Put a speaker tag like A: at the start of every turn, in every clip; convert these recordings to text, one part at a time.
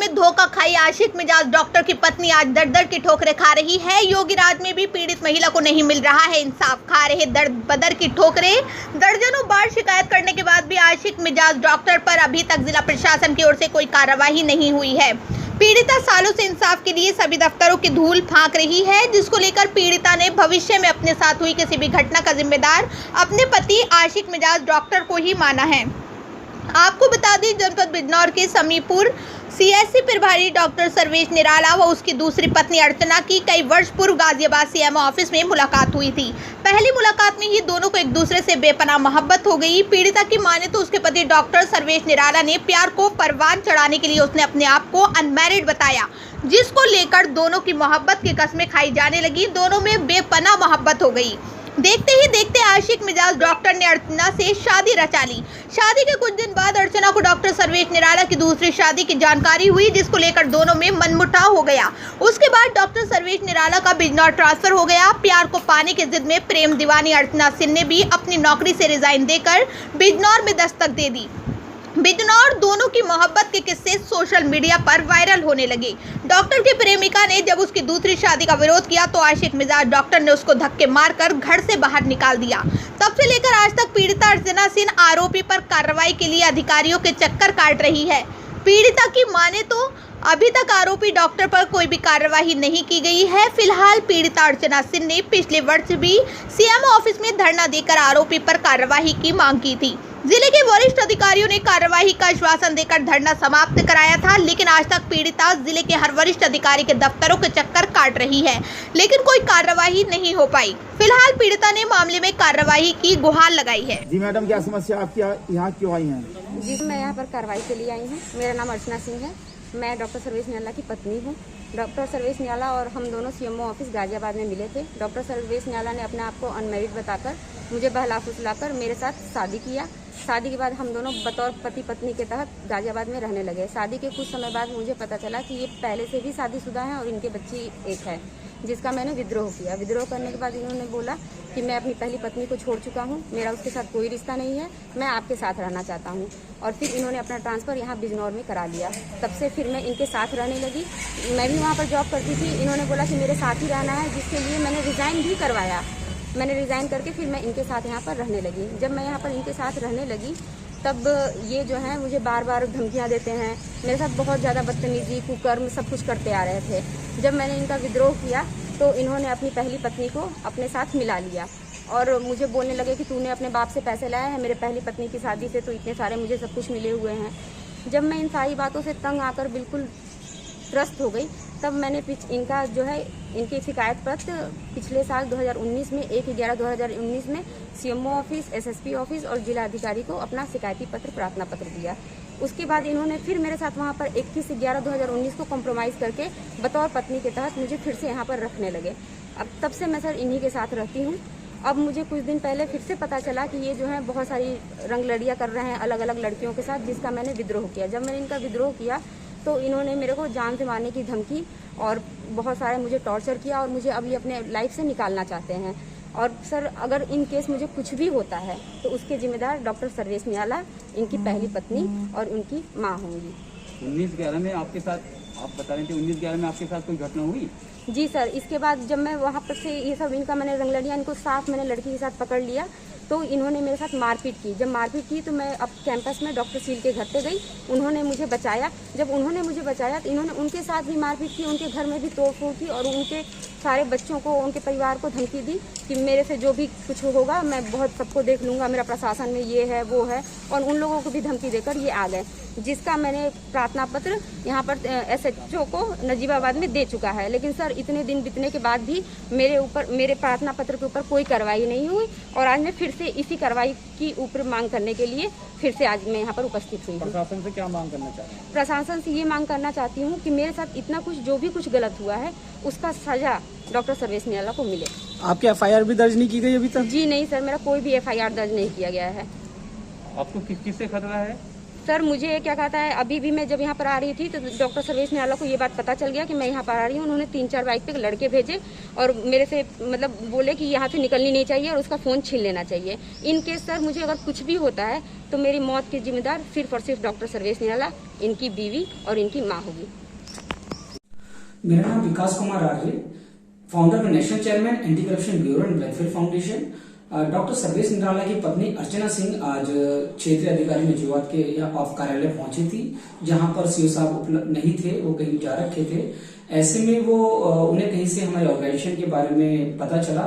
A: में धोखा खाई आशिक मिजाज डॉक्टर की पत्नी आज दर दर की ठोकरें खा रही है। योगी राज में भी पीड़ित महिला को नहीं मिल रहा है इंसाफ, खा रहे दर्द बदर की ठोकरें। दर्जनों बार शिकायत करने के बाद भी आशिक मिजाज डॉक्टर पर अभी तक जिला प्रशासन की ओर से कोई कार्रवाई नहीं हुई है। पीड़िता सालों से इंसाफ के लिए सभी दफ्तरों की धूल फांक रही है, जिसको लेकर पीड़िता ने भविष्य में अपने साथ हुई किसी भी घटना का जिम्मेदार अपने पति आशिक मिजाज डॉक्टर को ही माना है। आपको बता दें, जनपद बिजनौर के समीपुर सीएससी प्रभारी डॉक्टर सर्वेश निराला व उसकी दूसरी पत्नी अर्चना की कई वर्ष पूर्व गाजियाबाद सीएमओ ऑफिस में मुलाकात हुई थी। पहली मुलाकात में ही दोनों को एक दूसरे से बेपनाह मोहब्बत हो गई। पीड़िता की माने तो उसके पति डॉक्टर सर्वेश निराला ने प्यार को परवान चढ़ाने के लिए उसने अपने आप को अनमैरिड बताया, जिसको लेकर दोनों की मोहब्बत की कस्में खाई जाने लगी। दोनों में बेपनाह मोहब्बत हो गई। देखते ही देखते आशिक मिजाज डॉक्टर ने अर्चना से शादी रचा ली। शादी के कुछ दिन बाद अर्चना को डॉक्टर सर्वेश निराला की दूसरी शादी की जानकारी हुई, जिसको लेकर दोनों में मनमुटाव हो गया। उसके बाद डॉक्टर सर्वेश निराला का बिजनौर ट्रांसफर हो गया। प्यार को पाने की जिद में प्रेम दीवानी अर्चना सिंह ने भी अपनी नौकरी से रिजाइन देकर बिजनौर में दस्तक दे दी। बिजनौर दोनों की मोहब्बत के किस्से सोशल मीडिया पर वायरल होने लगे। डॉक्टर की प्रेमिका ने जब उसकी दूसरी शादी का विरोध किया तो आशिक मिजाज डॉक्टर ने उसको धक्के मारकर घर से बाहर निकाल दिया। तब से लेकर आज तक पीड़िता अर्चना सिंह आरोपी पर कार्रवाई के लिए अधिकारियों के चक्कर काट रही है। पीड़िता की माने तो अभी तक आरोपी डॉक्टर पर कोई भी कार्रवाई नहीं की गई है। फिलहाल पीड़िता अर्चना सिंह ने पिछले वर्ष भी सीएमओ ऑफिस में धरना देकर आरोपी पर कार्रवाई की मांग की थी। जिले के वरिष्ठ अधिकारियों ने कार्रवाई का आश्वासन देकर धरना समाप्त कराया था, लेकिन आज तक पीड़िता जिले के हर वरिष्ठ अधिकारी के दफ्तरों के चक्कर काट रही है, लेकिन कोई कार्रवाई नहीं हो पाई। फिलहाल पीड़िता ने मामले में कार्रवाई की गुहार लगाई है।
B: जी मैडम, क्या समस्या आपकी यहाँ क्यों आई है?
C: जी, मैं यहाँ पर कार्रवाई के लिए आई हूँ। मेरा नाम अर्चना सिंह है। मैं डॉक्टर सर्वेश निराला की पत्नी हूँ। डॉक्टर सर्वेश निराला और हम दोनों सीएमओ ऑफिस गाजियाबाद में मिले थे। डॉक्टर सर्वेश निराला ने अपने आप को अनमैरिड बताकर मुझे बहला फुसलाकर मेरे साथ शादी किया। शादी के बाद हम दोनों बतौर पति पत्नी के तहत गाजियाबाद में रहने लगे। शादी के कुछ समय बाद मुझे पता चला कि ये पहले से भी शादीशुदा हैं और इनके बच्ची एक है, जिसका मैंने विद्रोह किया। विद्रोह करने के बाद इन्होंने बोला कि मैं अपनी पहली पत्नी को छोड़ चुका हूँ, मेरा उसके साथ कोई रिश्ता नहीं है, मैं आपके साथ रहना चाहता हूँ। और फिर इन्होंने अपना ट्रांसफ़र यहाँ बिजनौर में करा लिया। तब से फिर मैं इनके साथ रहने लगी। मैं भी वहाँ पर जॉब करती थी। इन्होंने बोला कि मेरे साथ ही रहना है, जिसके लिए मैंने रिज़ाइन भी करवाया। मैंने रिज़ाइन करके फिर मैं इनके साथ यहाँ पर रहने लगी। जब मैं यहाँ पर इनके साथ रहने लगी तब ये जो है मुझे बार बार धमकियाँ देते हैं, मेरे साथ बहुत ज़्यादा बदतमीजी कुकर्म सब कुछ करते आ रहे थे। जब मैंने इनका विद्रोह किया तो इन्होंने अपनी पहली पत्नी को अपने साथ मिला लिया और मुझे बोलने लगे कि तूने अपने बाप से पैसे लाए हैं, मेरे पहली पत्नी की शादी से तो इतने सारे मुझे सब कुछ मिले हुए हैं। जब मैं इन सारी बातों से तंग आकर बिल्कुल त्रस्त हो गई, तब मैंने इनका जो है इनकी शिकायत पत्र पिछले साल 2019 में 1/11/2019 में सीएमओ ऑफिस, एसएसपी ऑफिस और जिला अधिकारी को अपना शिकायती पत्र, प्रार्थना पत्र दिया। उसके बाद इन्होंने फिर मेरे साथ वहाँ पर 21/11/2019 को कॉम्प्रोमाइज़ करके बतौर पत्नी के तहत मुझे फिर से यहाँ पर रखने लगे। अब तब से मैं सर इन्हीं के साथ रहती हूँ। अब मुझे कुछ दिन पहले फिर से पता चला कि ये जो है बहुत सारी रंगलड़ियाँ कर रहे हैं अलग अलग लड़कियों के साथ, जिसका मैंने विद्रोह किया। जब मैंने इनका विद्रोह किया तो इन्होंने मेरे को जान से मारने की धमकी और बहुत सारे मुझे टॉर्चर किया और मुझे अभी अपने लाइफ से निकालना चाहते हैं। और सर अगर इन केस मुझे कुछ भी होता है तो उसके जिम्मेदार डॉक्टर सर्वेश निराला, इनकी पहली पत्नी और उनकी माँ होंगी।
D: 19/11 में आपके साथ, आप बता रहे थे 19/11 में आपके साथ कोई घटना हुई?
C: जी सर, इसके बाद जब मैं वहाँ पर से ये सब इनका मैंने रंगलड़ियाँ इनको साफ मैंने लड़की के साथ पकड़ लिया तो इन्होंने मेरे साथ मारपीट की। जब मारपीट की तो मैं अब कैंपस में डॉक्टर सील के घर पे गई, उन्होंने मुझे बचाया। जब उन्होंने मुझे बचाया तो इन्होंने उनके साथ भी मारपीट की, उनके घर में भी तोड़फोड़ की और उनके सारे बच्चों को, उनके परिवार को धमकी दी कि मेरे से जो भी कुछ होगा मैं बहुत सबको देख लूँगा, मेरा प्रशासन में ये है वो है, और उन लोगों को भी धमकी देकर ये आ गए, जिसका मैंने प्रार्थना पत्र यहाँ पर एसएचओ को नजीबाबाद में दे चुका है। लेकिन सर इतने दिन बीतने के बाद भी मेरे प्रार्थना पत्र के ऊपर कोई कार्रवाई नहीं हुई और आज मैं फिर से इसी कार्रवाई की ऊपर मांग करने के लिए फिर से आज मैं यहाँ पर उपस्थित हुई हूँ।
B: प्रशासन से क्या मांग करना चाहते हैं?
C: प्रशासन से ये मांग करना चाहती हूँ कि मेरे साथ इतना कुछ जो भी कुछ गलत हुआ है उसका सजा डॉक्टर सर्वेश निराला को मिले।
E: आपकी एफआईआर भी दर्ज नहीं की गई अभी तक?
C: जी नहीं सर, मेरा कोई भी एफआईआर दर्ज नहीं किया गया है।
D: आपको किस चीज से खतरा है?
C: सर मुझे क्या कहता है, अभी भी मैं जब यहाँ पर आ रही थी तो डॉक्टर सर्वेश निराला को ये बात पता चल गया कि मैं यहाँ पर आ रही हूँ। उन्होंने 3-4 बाइक पे लड़के भेजे और मेरे से मतलब बोले कि यहाँ से निकलनी नहीं चाहिए और उसका फ़ोन छीन लेना चाहिए। इन केस सर मुझे अगर कुछ भी होता है तो मेरी मौत की जिम्मेदार सिर्फ और सिर्फ डॉक्टर सर्वेश निराला, इनकी बीवी और इनकी माँ होगी।
F: मेरा नाम विकास कुमार आर्य, फाउंडर में national chairman anti corruption bureau and welfare foundation. Doctor Sarvesh Nirala की पत्नी अर्चना सिंह आज क्षेत्रीय अधिकारी नजीवात के ऑफ कार्यालय पहुंची थी, जहां पर सीओ साहब उपलब्ध नहीं थे, वो कहीं जा रखे थे। ऐसे में वो उन्हें कहीं से हमारे ऑर्गेनाइजेशन के बारे में पता चला।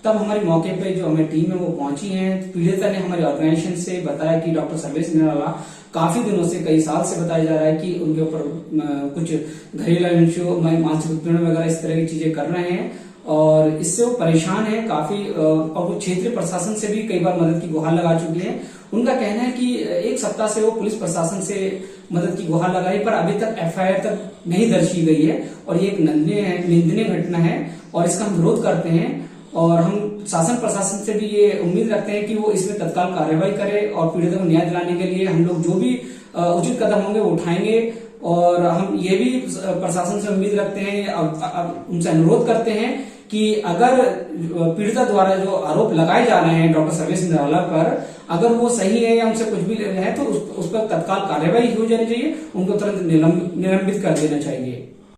F: तब हमारी मौके पे जो हमारी टीम है वो पहुंची है। पीड़िता ने हमारे ऑर्गेनाइजेशन से बताया कि डॉक्टर सर्वेश निराला काफी दिनों से, कई साल से बताया जा रहा है कि उनके ऊपर कुछ घरेलू इश्यू, मानसिक उत्पीड़न वगैरह इस तरह की चीजें कर रहे हैं और इससे वो परेशान है काफी। और वो क्षेत्रीय प्रशासन से भी कई बार मदद की गुहार लगा चुकी है। उनका कहना है कि 1 सप्ताह से वो पुलिस प्रशासन से मदद की गुहार लगाई, पर अभी तक एफआईआर तक नहीं दर्ज की गई है और ये एक निंदनीय घटना है और इसका हम विरोध करते हैं। और हम शासन प्रशासन से भी ये उम्मीद रखते हैं कि वो इसमें तत्काल कार्रवाई करे और पीड़ितों को न्याय दिलाने के लिए हम लोग जो भी उचित कदम होंगे वो उठाएंगे। और हम ये भी प्रशासन से उम्मीद रखते हैं, अब उनसे अनुरोध करते हैं कि अगर पीड़िता द्वारा जो आरोप लगाए जा रहे हैं डॉक्टर सर्वेश निराला पर, अगर वो सही है या उनसे कुछ भी है तो उस पर तत्काल कार्रवाई हो जानी चाहिए, उनको तुरंत निलंबित कर देना चाहिए।